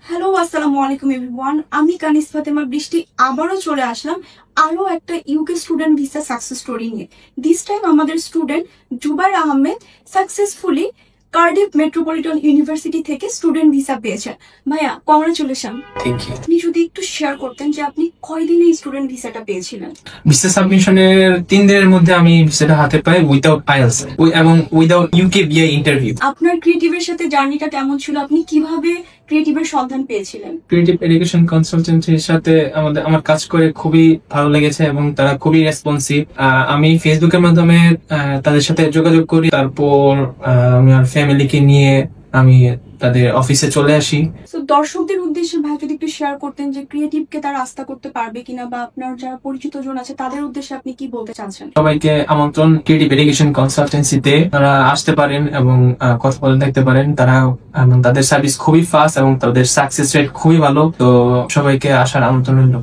Hello, আসসালামু আলাইকুম everyone. আমি কানিস ফাতেমা বৃষ্টি আবারও চলে আসলাম আরো একটা UK student visa success story নিয়ে। দিস টাইম আমাদের student Zubair Ahmed successfully Cardiff Metropolitan University থেকে স্টুডেন্ট ভিসা পেয়েছেন। ভাইয়া, কংগ্রাচুলেশন। Thank you. আপনি যদি একটু শেয়ার করতেন যে আপনি কয়দিনে এই স্টুডেন্ট ভিসাটা পেয়েছিলেন? ভিসা সাবমিশনের 3 দিনের মধ্যে আমি ভিসাটা হাতে পাই উইদাউট আইএলটিএস এবং উইদাউট ইউকে বিআই ইন্টারভিউ। আপনার ক্রিয়েটিভের সাথে জার্নিটা কেমন ছিল? আপনি কিভাবে ক্রিয়েটিভের সন্ধান পেয়েছিলেন? ক্রিয়েটিভ এডুকেশন কনসালটেন্সির সাথে আমার কাজ করে খুবই ভালো লেগেছে এবং তারা খুবই রেসপন্সিভ। আমি ফেসবুকের মাধ্যমে তাদের সাথে যোগাযোগ করি, তারপর আমি আর ফ্যামিলিকে নিয়ে আমি তাদের অফিসে চলে আসি। তো দর্শকদের উদ্দেশ্যে ভাই যদি একটু শেয়ার করতেন যে ক্রিয়েটিভকে তারা আস্থা করতে পারবে কিনা, বা আপনার যারা পরিচিত জন আছে তাদের উদ্দেশ্যে আপনি কি বলতে চাচ্ছেন? সবাইকে আমন্ত্রণ ক্রিয়েটিভ এডুকেশন কনসালটেন্সিতে, তারা আসতে পারেন এবং কথা বলে দেখতে পারেন। তাদের সার্ভিস খুবই ফাস্ট এবং তাদের সাকসেস রেট খুবই ভালো। তো সবাইকে আসার আমন্ত্রণ রইল।